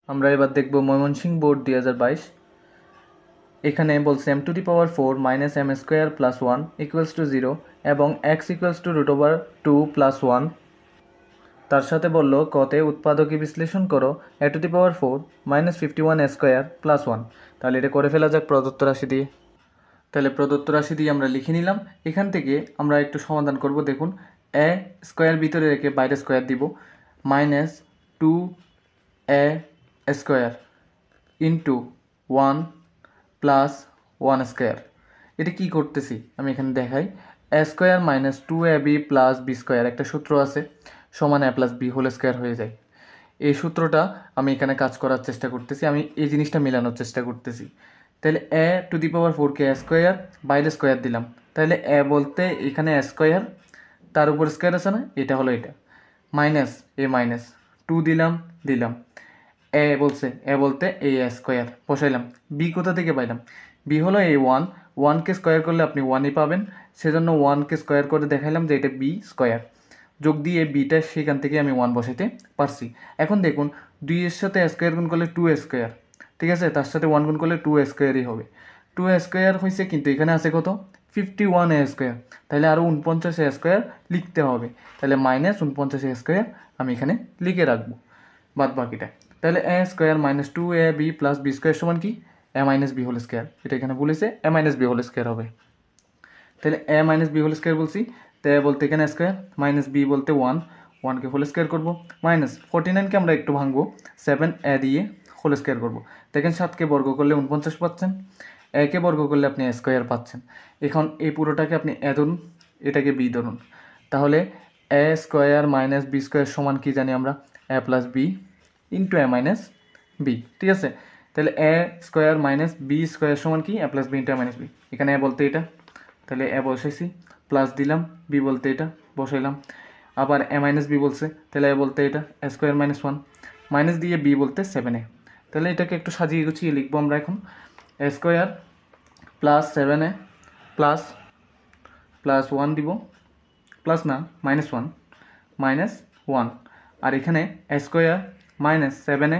আমরা এবার দেখব ময়মনসিংহ বোর্ড 2022। এখানে বলছে m to the power 4 minus m square plus 1 equals to 0 এবং x ইকুয়ালস টু √2 প্লাস 1। তার সাথে বলল কতে উৎপাদকে বিশ্লেষণ করো a two the power 4 minus 51 square plus 1। তাহলে এটা করে ফেলা যাক প্রদত্ত রাশি দিয়ে। তাহলে প্রদত্ত রাশি দিয়ে আমরা লিখে নিলাম। এখান থেকে আমরা একটু সমাধান করব। দেখুন, এ স্কোয়ার ভিতরে রেখে বাইরে স্কোয়ার দিব, minus 2a square into 1 plus 1 square. এটা কি করতেছি আমি এখানে দেখাই। A square minus 2ab plus b square একটা সূত্র আছে, সমান a plus b whole square হয়ে যায়। এই সূত্রটা আমি এখানে কাজ করার চেষ্টা করতেছি, আমি এই জিনিসটা মেলানোর চেষ্টা করতেছি। তাহলে এ টু দি পাওয়ার 4কে এ স্কোয়ার, বাইরে স্কোয়ার দিলাম, তাহলে এ বলতে এখানে এ স্কোয়ার, তার উপর স্কোয়ার আছে না, এটা হলো এটা, মাইনাস এ মাইনাস 2 দিলাম, এ বলতে এ স্কোয়ার বসাইলাম। বি কোথা থেকে পাইলাম? বি হলো এই 1কে স্কোয়ার করলে আপনি 1ই পাবেন, সেজন্য 1কে স্কোয়ার করে দেখাইলাম যে এটা বি স্কোয়ার। যোগ দিয়ে বিটা সেখান থেকে আমি 1 বসাইতে পারছি। এখন দেখুন, 2 এর সাথে স্কোয়ার গুণ করলে 2 স্কোয়ার, ঠিক আছে, তার সাথে 1 গুণ করলে 2 স্কোয়ারই হবে। 2 স্কোয়ার হয়েছে, কিন্তু এখানে আছে কত? 51 স্কোয়ার। তাহলে আরও 49 স্কোয়ার লিখতে হবে। তাহলে মাইনাস 49 স্কোয়ার আমি এখানে লিখে রাখবো বাদ বাকিটা। তাহলে a square minus 2ab plus b square সমান কি? A minus b whole square. এটা এখানে বলেছে a minus b whole square হবে। তাহলে a minus b whole square বলছি, তো এ বলতে এখানে স্কোয়ার, মাইনাস বি বলতে 1কে হোল স্কোয়ার করবো, মাইনাস 49কে আমরা একটু ভাঙবো, 7 এ দিয়ে হোল স্কোয়ার করবো। দেখেন 7কে বর্গ করলে 49 পাচ্ছেন, একে বর্গ করলে আপনি স্কোয়ার পাচ্ছেন। এখন এই পুরোটাকে আপনি এ ধরুন, এটাকে বি ধরুন। তাহলে a square minus B square সমান কি জানি আমরা? এ প্লাস বি ইন্টু এ মাইনাস বি, ঠিক আছে। তাহলে a square minus B square সমান কি? A plus B into A minus B. এখানে এ বলতে এটা, তাহলে এ বসাইছি, প্লাস দিলাম, বি বলতে এটা বসাইলাম, আবার এ মাইনাস বি বলছে, তাহলে এ বলতে এটা এ স্কোয়ার মাইনাস 1, মাইনাস দিয়ে বি বলতে 7a। তাহলে এটাকে একটু সাজিয়ে গুছিয়ে লিখবো আমরা এখন। A square plus 7a plus plus 1 দিব, প্লাস না মাইনাস 1, মাইনাস 1, আর এখানে এ স্কোয়ার মাইনাস 7a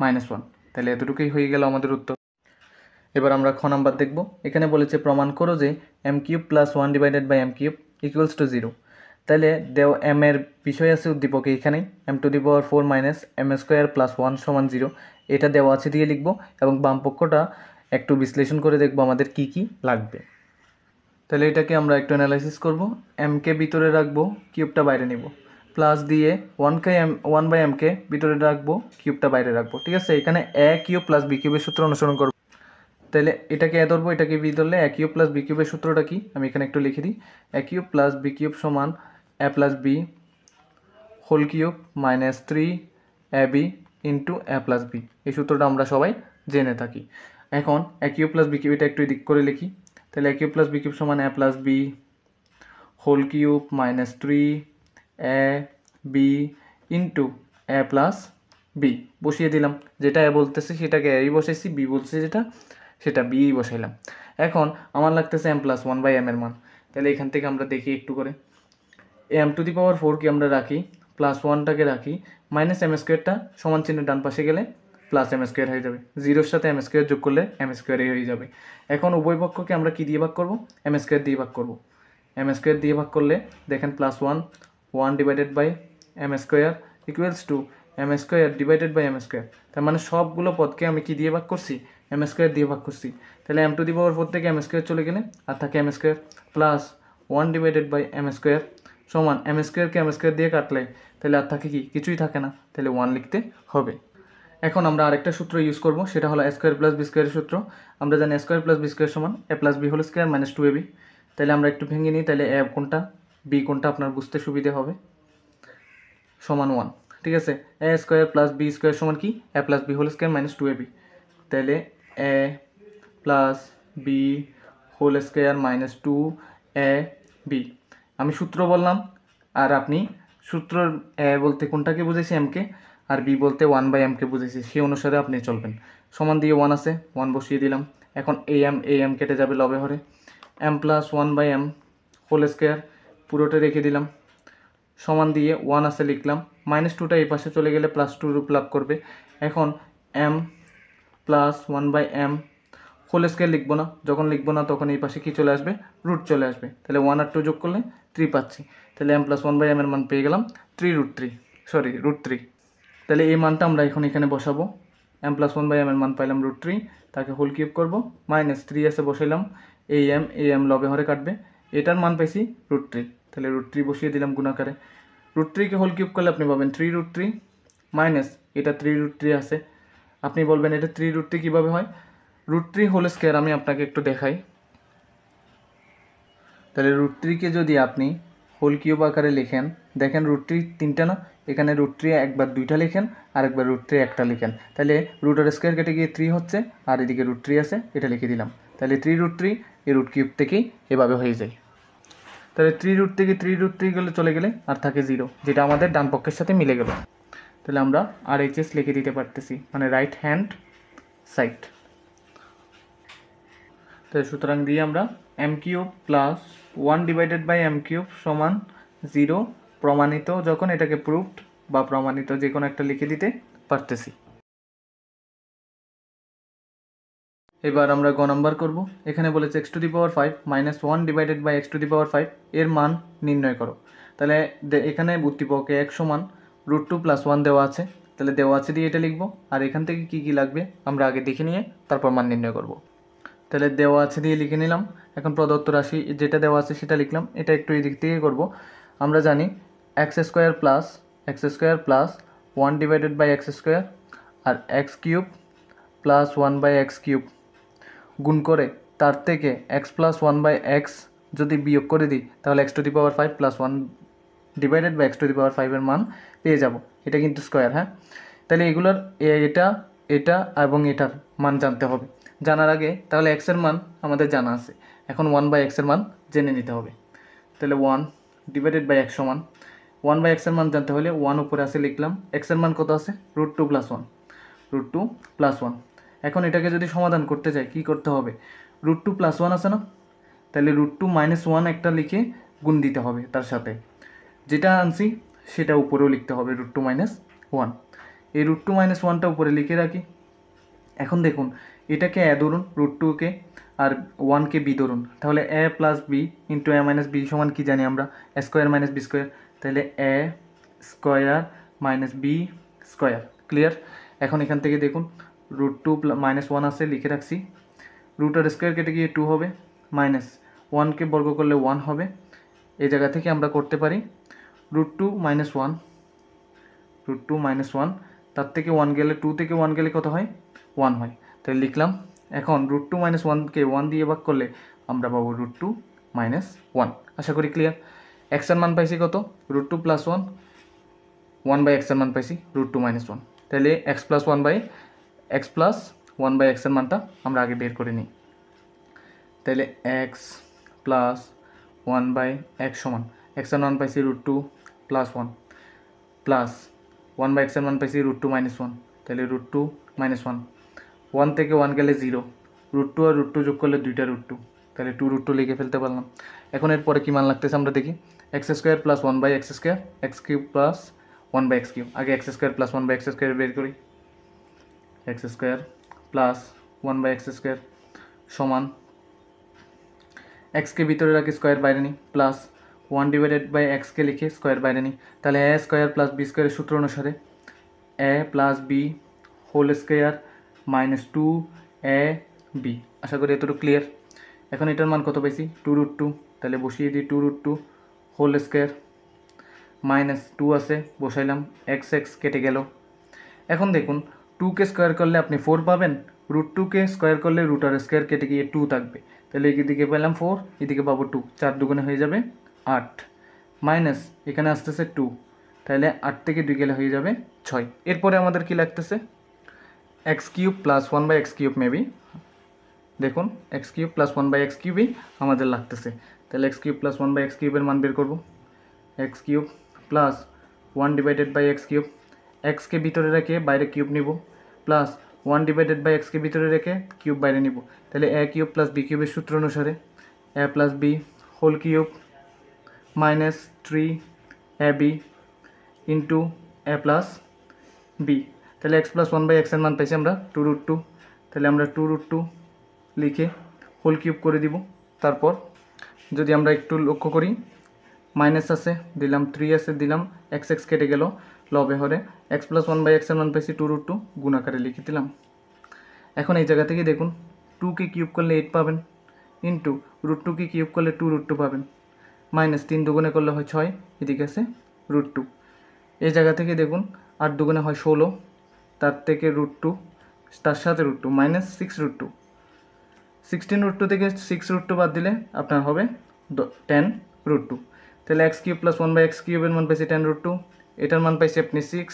মাইনাস 1। তাহলে এতটুকুই হয়ে গেল আমাদের উত্তর। এবার আমরা খ নাম্বার দেখব। এখানে বলেছে প্রমাণ করো যে m cube plus 1 divided by m cube equals to 0। তাহলে দেও এম এর বিষয় আছে উদ্দীপকে, এখানেই m to the power 4 minus m square plus 1 সমান 0, এটা দেওয়া আছে দিয়ে লিখব, এবং বাম পক্ষটা একটু বিশ্লেষণ করে দেখব আমাদের কি কি লাগবে। তাহলে এটাকে আমরা একটু অ্যানালাইসিস করব। এমকে ভিতরে রাখবো, কিউবটা বাইরে নিব, প্লাস দিয়ে 1 বাই এমকে ভিতরে রাখবো, কিউবটা বাইরে রাখবো, ঠিক আছে। এখানে এ কিউব প্লাস বি কিউবের সূত্র অনুসরণ করব। তাহলে এটাকে এ ধরবো, এটাকে বি ধরলে এ কিউব প্লাস বি কিউবের সূত্রটা কি আমি এখানে একটু লিখে দিই। A cube plus b cube সমান a plus b whole cube minus 3ab into a plus b. এই সূত্রটা আমরা সবাই জেনে থাকি। এখন a cube plus b cube এটা একটু এদিক করে লিখি। তাহলে a cube plus b cube সমান a plus b whole cube minus 3ab into a plus b বসিয়ে দিলাম। যেটা এ বলতেছে সেটাকে এই বসাইছি, বি বলছে যেটা সেটা বি বসাইলাম। এখন আমার লাগতেছে এম প্লাস 1 বাই এম এর মান। তাহলে এখান থেকে আমরা দেখি একটু করে, এম টু দি পাওয়ার 4 কি আমরা রাখি, প্লাস 1টাকে রাখি, মাইনাস এম স্কোয়ারটা সমান চিহ্ন ডান পাশে গেলে প্লাস এম স্কোয়ার হয়ে যাবে, জিরোর সাথে এম স্কোয়ার যোগ করলে এম স্কোয়ারই হয়ে যাবে। এখন উভয় পক্ষকে আমরা কি দিয়ে ভাগ করব? এম স্কোয়ার দিয়ে ভাগ করব। এম স্কোয়ার দিয়ে ভাগ করলে দেখেন plus 1 divided by m square equals to m square divided by m square. তার মানে সবগুলো পদকে আমি কি দিয়ে ভাগ করছি? এম স্কোয়ার দিয়ে ভাগ করছি। তাহলে এম টু দি পাওয়ার 4 থেকে এম স্কোয়ার চলে গেলে আর থাকে m square plus 1 divided by m square সমান এম স্কোয়ারকে এম স্কোয়ার দিয়ে কাটলে তাহলে আর থাকে কি? কিছুই থাকে না, তাহলে 1 লিখতে হবে। এখন আমরা আরেকটা সূত্র ইউজ করব, সেটা হলো এ স্কোয়ার প্লাস বি স্কোয়ারের সূত্র। আমরা জানি a square plus b square সমান a plus b whole square minus 2ab। তাহলে আমরা একটু ভেঙে নিই, তাহলে এ কোনটা বি কোনটা আপনার বুঝতে সুবিধে হবে। সমান 1, ঠিক আছে। A square plus b square সমান কি? A plus b whole square minus 2ab। তাহলে a plus b whole square minus 2ab আমি সূত্র বললাম, আর আপনি সূত্র এ বলতে কোনটাকে বুঝেছি? এমকে, আর বি বলতে 1 বাই এমকে বুঝেছি, সেই অনুসারে আপনি চলবেন। সমান দিয়ে 1 আছে, 1 বসিয়ে দিলাম। এখন এ এম কেটে যাবে লবে হরে, m plus 1 by m whole square পুরোটা রেখে দিলাম, সমান দিয়ে 1 আছে লিখলাম, মাইনাস 2টা এই পাশে চলে গেলে প্লাস 2 রূপ লাভ করবে। এখন M plus 1/m whole square লিখবো না, যখন লিখবো না তখন এই পাশে কি চলে আসবে, রুট চলে আসবে। তাহলে 1 আর 2 যোগ করলে 3 পাচ্ছি। তাহলে m + 1/m এর মান পেয়ে গেলাম √3। তাহলে এই মানটা আমরা এখন এখানে বসাবো। m + 1/m এর মান পাইলাম √3, তাকে হোল কিউব করবো, -3 এসে বসাইলাম, এই m লবে হরে কাটবে, এটার মান পাইছি √3। তাহলে √3 বসিয়ে দিলাম গুণাকারে। √3 কে হোল কিউব করলে আপনি পাবেন 3√3 মাইনাস এটা 3√3 আছে। আপনি বলবেন এটা 3√3 কীভাবে হয়? √3 হোল স্কয়ার আমি আপনাকে একটু দেখাই। তাহলে √3 কে যদি আপনি হোল কিউব আকারে লেখেন, দেখেন √3 তিনটা না, এখানে √3 একবার দুইটা লেখেন আর একবার √3 একটা লেখেন। তাহলে রুটের স্কয়ার কেটে গিয়ে 3 হচ্ছে, আর এদিকে √3 আছে, এটা লিখে দিলাম। তাহলে 3√3 এই রুট কিউব থেকেই এভাবে হয়ে যায়। তাহলে 3 থেকে 3 গেলে চলে গেলে আর থাকে 0, যেটা আমাদের ডান পক্ষের সাথে মিলে গেল। তাহলে আমরা RHS লিখে দিতে পারতেছি, মানে রাইট হ্যান্ড সাইড। তাহলে সুতরাং দিয়ে আমরা m³ + 1/m³ সমান 0 প্রমাণিত, যখন এটাকে প্রুভড বা প্রমাণিত যে কোনো একটা লিখে দিতে পারতেছি। এবার আমরা গ নাম্বার করব। এখানে বলেছে x⁵ - 1/x⁵ এর মান নির্ণয় করো। তাহলে এখানে উদ্দীপকে x সমান √2 + 1 দেওয়া আছে, তাহলে দেওয়া আছে দিয়ে এটা লিখবো, আর এখান থেকে কি কি লাগবে আমরা আগে দেখে নিয়ে তারপর মান নির্ণয় করব। তাহলে দেওয়া আছে দিয়ে লিখে নিলাম। এখন প্রদত্ত রাশি যেটা দেওয়া আছে সেটা লিখলাম। এটা একটু এই দিক থেকে করব। আমরা জানি x² + 1/x² আর x³ + 1/x³ গুণ করে তার থেকে x + 1/x যদি বিয়োগ করে দিই, তাহলে x⁵ + 1/x⁵ এর মান পেয়ে যাব। এটা কিন্তু স্কোয়ার, হ্যাঁ। তাহলে এগুলোর এটা এটা এবং এটার মান জানতে হবে। জানার আগে তাহলে x এর মান আমাদের জানা আছে, এখন 1/x এর মান জেনে নিতে হবে। তাহলে 1/x সমান 1/x এর মান জানতে হলে 1 উপরে আছে লিখলাম, x এর মান কত আছে √2 + 1, √2 + 1। এখন এটাকে যদি সমাধান করতে চাই কি করতে হবে, √2 + 1 আছে না, তাহলে √2 - 1 একটা লিখে গুণ দিতে হবে তার সাথে, যেটা আনছি সেটা উপরেও লিখতে হবে √2 - 1। এই √2 - 1টা উপরে লিখে রাখি। এখন দেখুন এটাকে a ধরুন, √2 কে, আর 1কে b ধরুন, তাহলে a + b × a - b সমান কি জানি আমরা, a² - b²। তাহলে a² - b², ক্লিয়ার। এখন এখান থেকে দেখুন √2 - 1 আছে লিখে রাখছি, রুটের স্কোয়ার কেটে গিয়ে 2 হবে, মাইনাস 1কে বর্গ করলে 1 হবে। এই জায়গা থেকে আমরা করতে পারি √2 - 1, √2 - 1, তার থেকে 1 গেলে 2 থেকে 1 গেলে কত হয় 1 হয়, তাহলে লিখলাম। এখন √2 - 1কে 1 দিয়ে ভাগ করলে আমরা পাবো √2 - 1। আশা করি ক্লিয়ার। x এর মান পাইছি কত, √2 + 1, 1/x এর মান পাইছি √2 - 1। তাহলে x + 1/x এর মানটা আমরা আগে বের করে নিই। তাহলে x + 1/x সমান x এর মান পাইছি √2 + 1 প্লাস 1/x এর মান পাইছি √2 - 1, তাহলে √2 - 1, 1 থেকে 1 গেলে 0, √2 আর √2 যোগ করলে দুইটা √2, তাহলে 2√2 লিখে ফেলতে পারলাম। এখন এরপরে কী মান লাগতেছে আমরা দেখি, x² + 1/x², x³ + 1/x³। আগে x² + 1/x² বের করি। x² + 1/x² সমান x কে ভিতরে রাখি, স্কোয়ার বাইরে নিই, প্লাস 1/x কে লিখে স্কোয়ার বাইরে নিই। তাহলে a² + b² এর সূত্র অনুসারে a + b whole square - 2ab। আশা করি এতটুকু ক্লিয়ার। এখন এটার মান কত পাইছি 2√2, তাহলে বসিয়ে দিই 2√2 হোল স্কোয়ার, -2 আছে বসাইলাম, x কেটে গেল। এখন দেখুন 2কে স্কোয়ার করলে আপনি 4 পাবেন, √2কে স্কোয়ার করলে রুটার স্কোয়ার কেটে গিয়ে 2 থাকবে, তাহলে এদিকে পেলাম 4, এদিকে পাবো 2, 4 দুগুণে হয়ে যাবে 8, মাইনাস এখানে আসতেছে 2, তাহলে 8 থেকে 2 গেলে হয়ে যাবে 6। এরপরে আমাদের কি লাগতেছে x³ + 1/x³ মেবি, দেখুন x³ + 1/x³ আমাদের লাগতেছে। তাহলে x³ + 1/x³ এর মান বের করব, x³ + 1/x³, x কে ভিতরে রেখে বাইরে কিউব নিব, প্লাস 1/x কে ভিতরে রেখে কিউব বাইরে নিব। তাহলে a³ + b³ এর সূত্র অনুসারে a + b whole cube -3ab × a + b, তাহলে এক্স প্লাস ওয়ান বাই এক্সের মান পাইছি আমরা 2√2। তাহলে আমরা 2√2 লিখে হোল কিউব করে দিব। তারপর যদি আমরা একটু লক্ষ্য করি, মাইনাস আছে দিলাম, 3 আছে দিলাম, এক্স এক্স কেটে গেল, লবে হরে এক্স প্লাস ওয়ান বাই এক্সের মান পাইছি 2√2, গুণাকারে লিখে দিলাম। এখন এই জায়গা থেকে দেখুন 2কে কিউব করলে 8 পাবেন, ইন্টু √2কে কিউব করলে 2√2 পাবেন, মাইনাস 3 দুগুণে করলে হয় 6, এদিকে আছে √2। এই জায়গা থেকে দেখুন 8 দুগুণে হয় 16, তার থেকে √2, তার সাথে √2 মাইনাস 6√2, 16√2 থেকে 6√2 বাদ দিলে আপনার হবে 10√2। তাহলে x cube plus one by x কিউবের মান পাইছি 10√2, এটার মান পাইছি আপনি 6,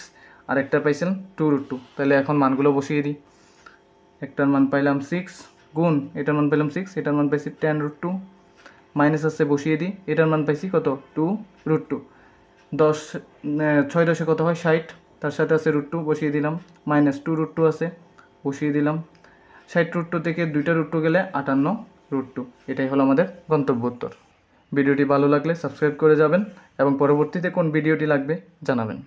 আর একটা পাইছেন 2√2। তাহলে এখন মানগুলো বসিয়ে দিই। একটার মান পাইলাম 6 গুণ এটার মান পাইলাম 6, এটার মান পাইছি 10√2, মাইনাস আছে বসিয়ে দিই, এটার মান পাইছি কত 2√2, 6 10 কত হয় 60, তার সাথে আছে √2 বসিয়ে দিলাম, মাইনাস 2√2 আছে বসিয়ে দিলাম, 60√2 থেকে 2টা √2 গেলে 58√2। এটাই হলো আমাদের গন্তব্য উত্তর। ভিডিওটি ভালো লাগলে সাবস্ক্রাইব করে যাবেন এবং পরবর্তীতে কোন ভিডিওটি লাগবে জানাবেন।